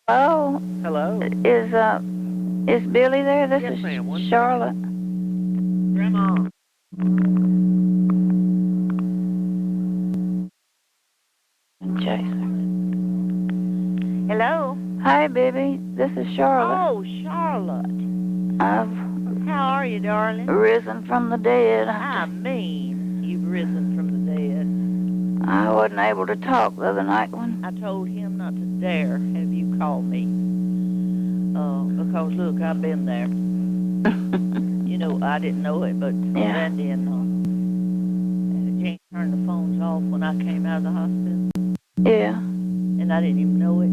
Oh, Hello? is Billie there? This Yes, is ma'am. One Charlotte. Grandma. Chaser. Hello? Hi, Bibbie. This is Charlotte. Oh, Charlotte. I've How are you, darling? risen from the dead. I mean, you've risen from the dead. I wasn't able to talk the other night when. I told him not to dare have you call me. Because, look, I've been there. I didn't know it, but Yeah. Randy and Jane turned the phones off when I came out of the hospital. Yeah. And I didn't even know it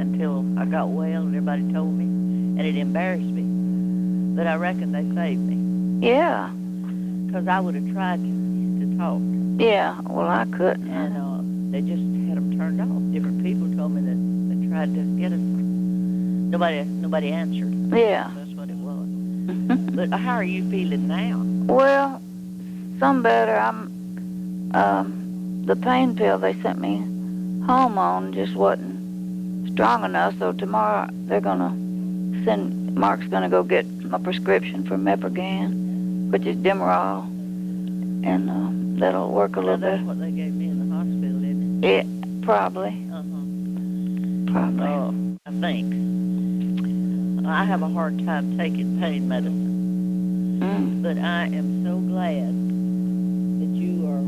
until I got well and everybody told me. And it embarrassed me. But I reckon they saved me. Yeah. Because I would have tried to talk. Yeah. Well, I couldn't. And they just had them turned off. Different people told me that they tried to get us. Nobody answered. Yeah. That's what it was. But how are you feeling now? Well, some better. The pain pill they sent me home on just wasn't strong enough, so tomorrow they're gonna Mark's gonna go get my prescription for Meprogan, which is Demerol, and that'll work a little bit. That's what they gave me in the hospital, isn't it? Yeah, probably. Probably. I think. I have a hard time taking pain medicine. But I am so glad that you are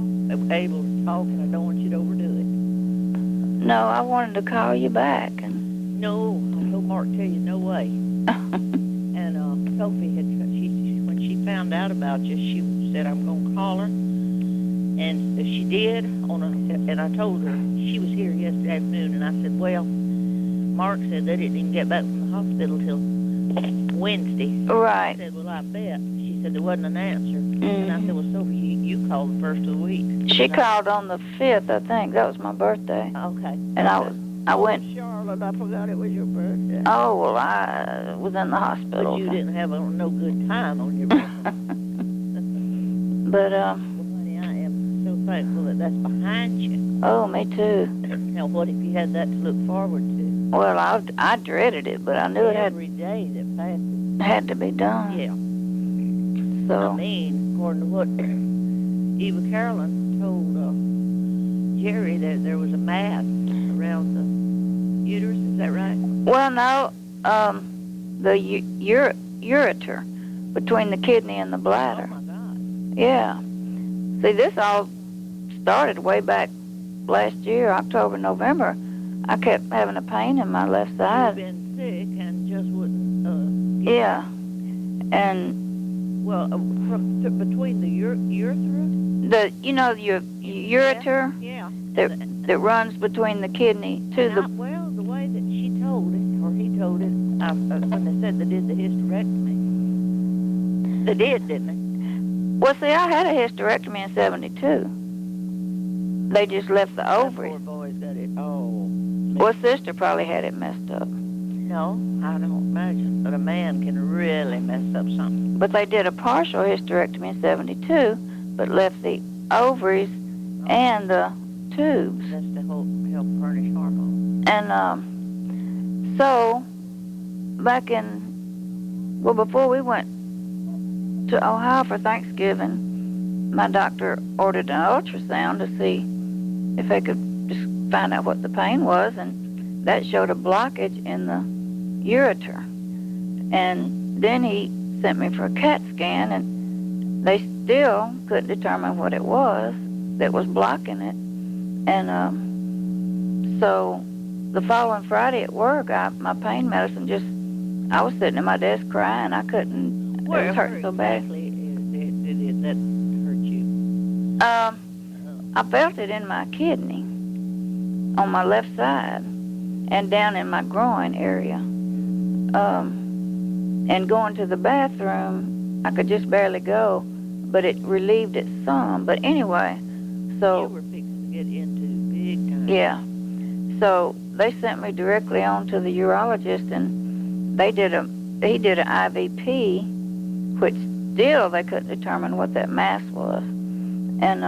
able to talk, and I don't want you to overdo it. No, I wanted to call you back. No, I told Mark to tell you no way. And Sophie when she found out about you, she said, I'm going to call her. And she did, and I told her she was here yesterday afternoon, and I said, well, Mark said they didn't even get back from the hospital till Wednesday. Right. I said, well, I bet. She said there wasn't an answer. And I said, well, Sophie, you called the first of the week. She called on the 5th, I think. That was my birthday. Okay. And I went. Charlotte, I forgot it was your birthday. Oh, well, I was in the hospital. But you didn't have no good time on your birthday. But, well, honey, I am so thankful that that's behind you. Oh, me too. Now, what if you had that to look forward to? Well, I dreaded it, but I knew every day that passes had to be done. Yeah. So. I mean, according to what Eva Carolyn told Jerry, that there was a mass around the uterus. Is that right? Well, no. The ureter between the kidney and the bladder. Oh my God. Yeah. See, this all started way back last year, October, November. I kept having a pain in my left side. You've been sick and just wouldn't. Yeah. And. Well, between the urethra. Your ureter. Yeah. That runs between the kidney to the. Well, the way that she told it, or he told it, when they said they did the hysterectomy. They did, didn't they? Well, see, I had a hysterectomy in '72. They just left the ovaries. That poor boy's got it. Oh. Well, sister probably had it messed up. No, I don't imagine. But a man can really mess up something. But they did a partial hysterectomy in '72, but left the ovaries and the tubes. That's to help furnish hormones. And so, before we went to Ohio for Thanksgiving, my doctor ordered an ultrasound to see if they could just find out what the pain was, and that showed a blockage in the ureter. And then he sent me for a CAT scan, and they still couldn't determine what it was that was blocking it. And so the following Friday at work, my pain medicine I was sitting at my desk crying. I couldn't. It was hurting so bad. Exactly did that hurt you? I felt it in my kidney on my left side and down in my groin area. And going to the bathroom, I could just barely go, but it relieved it some. But anyway, so... You were fixing to get into big time. Yeah. So they sent me directly on to the urologist, and he did an IVP, which still they couldn't determine what that mass was. And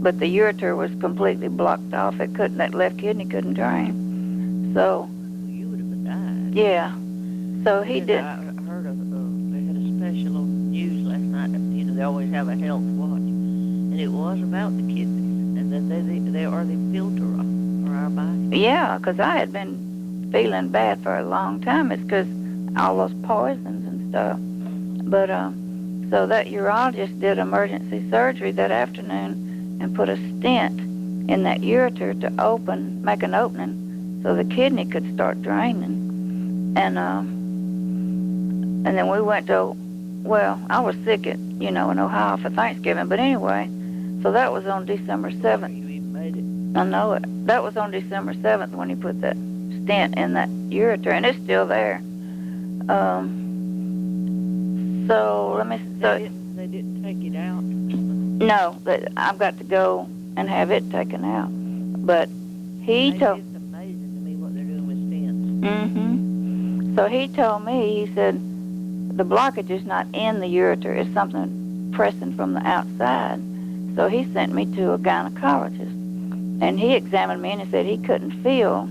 but the ureter was completely blocked off. That left kidney couldn't drain. So You Yeah. So he Because did. I heard they had a special on news last night. You know, they always have a health watch, and it was about the kidneys and that they are the filter for our body. Yeah, because I had been feeling bad for a long time. It's because all those poisons and stuff. But so that urologist did emergency surgery that afternoon and put a stent in that ureter to make an opening so the kidney could start draining. And then we went to, well, I was sick in Ohio for Thanksgiving. But anyway, so that was on December 7th. You even made it. I know it. That was on December 7th when he put that stent in that ureter, and it's still there. So let me. They didn't take it out. No, I've got to go and have it taken out. But he told. It's amazing to me what they're doing with stents. Mm-hmm. So he told me. He said the blockage is not in the ureter; it's something pressing from the outside. So he sent me to a gynecologist, and he examined me and he said he couldn't feel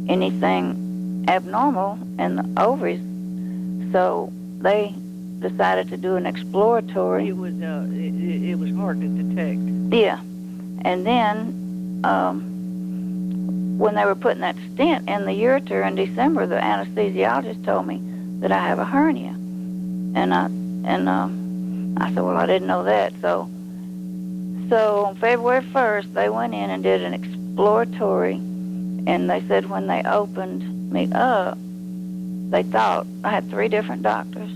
anything abnormal in the ovaries. So they decided to do an exploratory. It was hard to detect. Yeah, and then when they were putting that stent in the ureter in December, the anesthesiologist told me that I have a hernia, and I said, well, I didn't know that. So on February 1st, they went in and did an exploratory, and they said when they opened me up, they thought I had 3 different doctors,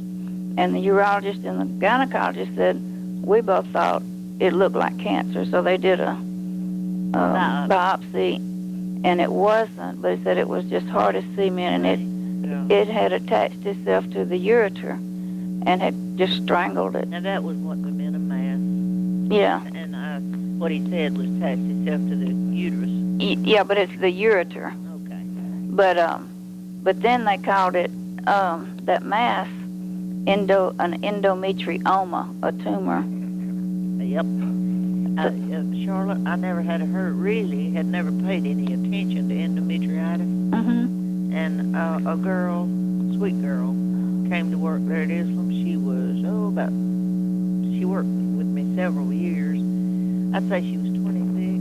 and the urologist and the gynecologist said we both thought it looked like cancer. So they did a biopsy, and it wasn't, but it said it was just hard as cement, and it had attached itself to the ureter and had just strangled it. Now that was what we meant a mass. Yeah. And what he said was attached itself to the uterus. Yeah, but it's the ureter. Okay. But then they called it that mass an endometrioma, a tumor. Yep. Charlotte, I never had never paid any attention to endometritis. Mm-hmm. And a girl, sweet girl, came to work there at Islam. She worked with me several years. I'd say she was 26.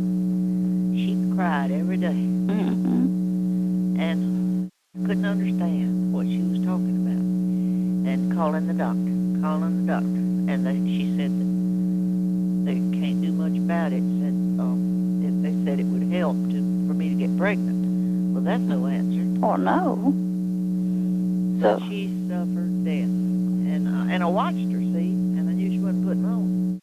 She cried every day. Mm-hmm. And couldn't understand what she was talking about. And calling the doctor. And she said that they can't do much about it. They said it would help for me to get pregnant. Well, that's no answer. Oh, no. So she suffered death. And I watched her, see, and I knew she wasn't putting on.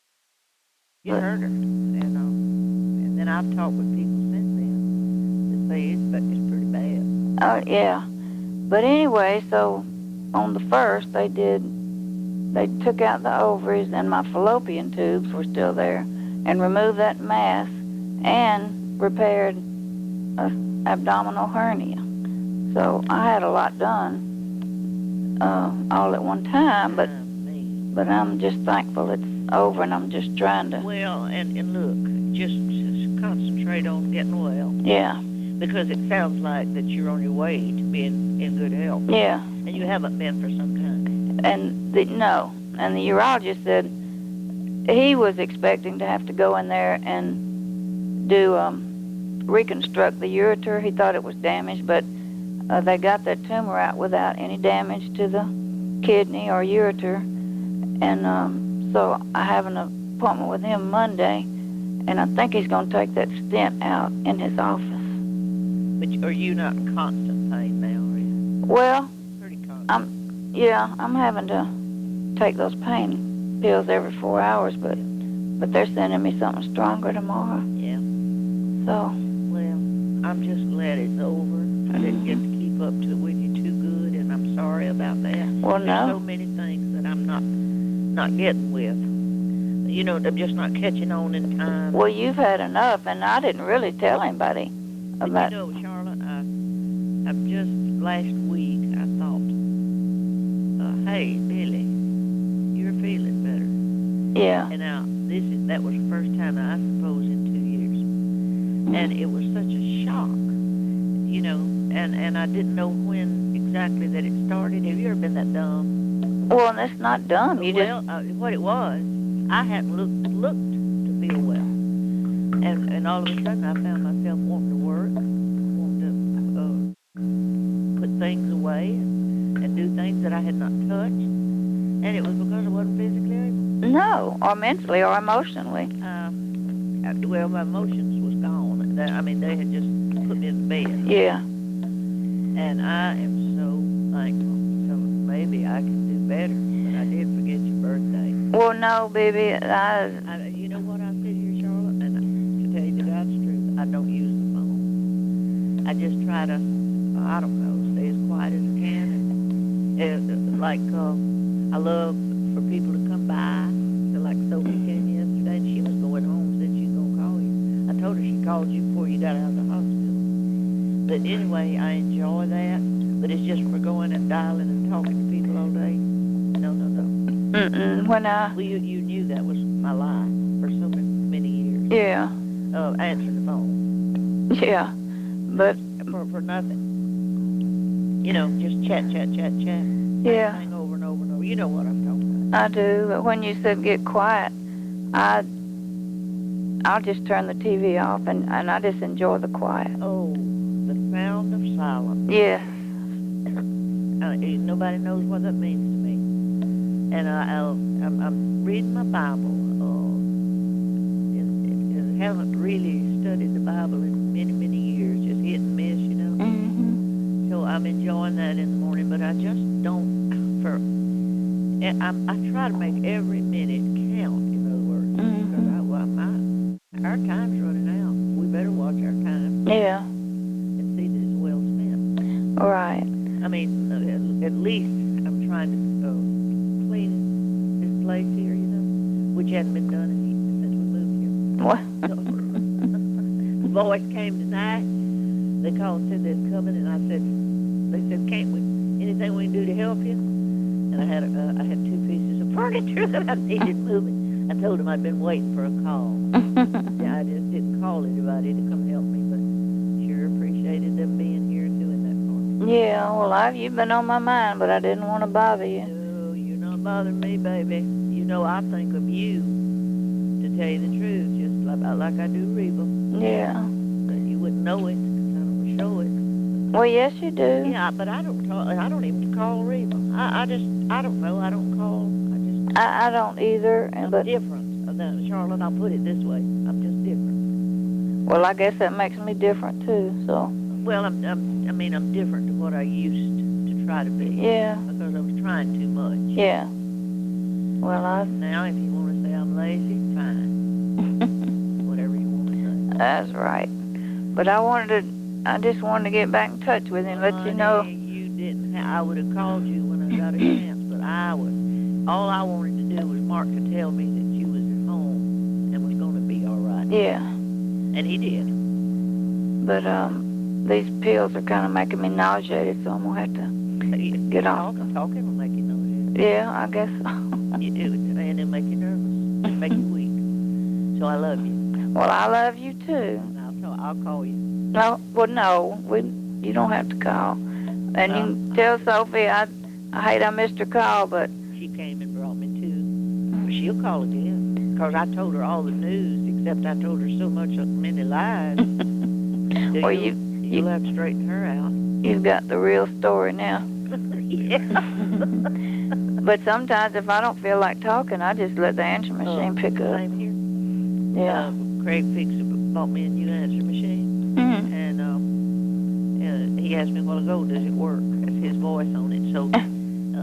It hurt her. And then I've talked with people since then that say it's pretty bad. Oh, yeah. But anyway, so on the 1st, they took out the ovaries, and my fallopian tubes were still there, and removed that mass and repaired an abdominal hernia. So I had a lot done all at one time, but I'm just thankful it's over, and I'm just trying to. Well, and look, just concentrate on getting well. Yeah. Because it sounds like that you're on your way to being in good health. Yeah. And you haven't been for some time. And the urologist said he was expecting to have to go in there and do reconstruct the ureter. He thought it was damaged, but they got that tumor out without any damage to the kidney or ureter. And so I have an appointment with him Monday, and I think he's going to take that stent out in his office. But are you not in constant pain now, are you? Well, pretty constant. I'm having to take those pain pills every 4 hours, but they're sending me something stronger tomorrow. Yeah. So. Well, I'm just glad it's over. I didn't get to keep up to it with you too good, and I'm sorry about that. Well, There's no. so many things that I'm not getting with. You know, I'm just not catching on in time. Well, you've had enough, and I didn't really tell anybody about. You know, Charlotte, I've just last week I thought, hey, Billie, you're feeling better. Yeah. And now that was the first time I suppose in 2 years, and it was such a shock, you know, and I didn't know when exactly that it started. Have you ever been that dumb? Well, and it's not dumb. What it was, I hadn't looked to feel well, and all of a sudden I found myself wanting to work, wanting to put things away and do things that I had not touched, and it was because I wasn't physically able. No, or mentally or emotionally. Well, my emotions was gone. They had just put me in the bed. Yeah. And I am so thankful. So maybe I can do better, but I did forget your birthday. Well, no, baby, You know what I said here, Charlotte? And to tell you the God's truth, I don't use the phone. I just try to, I don't know, stay as quiet as I can. I love for people to come by. So like Sophie came yesterday, and she was going home, said she's going to call you. I told her she called you before you got out of the hospital. But anyway, I enjoy that. But it's just for going and dialing and talking to people all day. No. Mm-mm. Well, you knew that was my life for so many years. Yeah. Answering the phone. Yeah. But for nothing. You know, just chat. Yeah. Same thing over and over and over. You know what I'm talking about. I do. But when you said get quiet, I'll just turn the TV off and I just enjoy the quiet. Oh, the sound of silence. Yes. Nobody knows what that means to me. And I'm reading my Bible. I haven't really studied the Bible in many years, just hit and miss, you know. Mm-hmm. So I'm enjoying that in the morning, but I just don't. I try to make every minute count. In other words, because our time's running out. We better watch our time. Yeah. And see that it's well spent. All right. I mean, at least I'm trying to clean this place here, you know, which hadn't been done since we moved here. What? The boys came tonight. They called and said they're coming, and they said, can't we, anything we can do to help you? And I had 2 pieces of furniture that I needed moving. I told them I'd been waiting for a call. Yeah, I just didn't call anybody to come help me, but sure appreciated them being here and doing that for me. Yeah, well, you've been on my mind, but I didn't want to bother you. No, you're not bothering me, baby. You know I think of you, to tell you the truth, just like I do Reba. Yeah. But you wouldn't know it, because I don't show it. Well, yes, you do. Yeah, but I don't even call Reba. I don't know. I don't call. I don't either. I'm But different. Charlotte, I'll put it this way. I'm just different. well, I guess that makes me different too. So. Well, I'm different to what I used to try to be. Yeah. Because I was trying too much. Yeah. Well, Now, if you want to say I'm lazy, fine. Whatever you want to say. That's right. But I just wanted to get back in touch with him, let you know. You didn't. I would have called you when I got a chance, but all I wanted to do was Mark to tell me that you was at home and was going to be all right. Yeah. And he did. But these pills are kind of making me nauseated, so I'm gonna have to get off. Talking will make you nauseated. Yeah, I guess so. And it'll make you nervous, make you weak. So I love you. Well, I love you too. I'll call you. No, well, no, you don't have to call. And you can tell Sophie I hate I missed her call, but she came and brought me to. Well, she'll call again, because I told her all the news, except I told her so many lies. Well, you'll have to straighten her out. You've got the real story now. Yeah. But sometimes if I don't feel like talking, I just let the answer machine pick up. Same here. Yeah. Craig bought me a new answer machine, Mm-hmm. and he asked me a while ago, does it work? That's his voice on it. So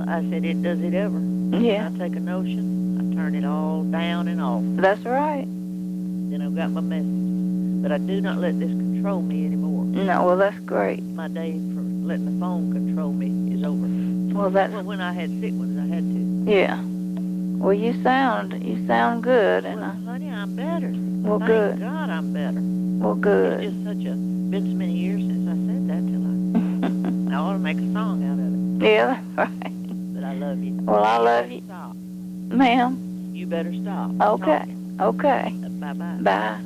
I said, does it ever? Yeah. I take a notion, I turn it all down and off. That's right. Then I've got my message. But I do not let this control me anymore. No, well, that's great. My day for letting the phone control me is over. Well, when I had sick ones, I had to. Yeah. Well, you sound good, and honey, I'm better. Well, Thank good. God I'm better. Well, good. It's just been so many years since I said that till I ought to make a song out of it. Yeah, that's right. But I love you. Well, I love you. Stop. Ma'am. You better stop. Okay. Talking. Okay. Bye-bye. Bye.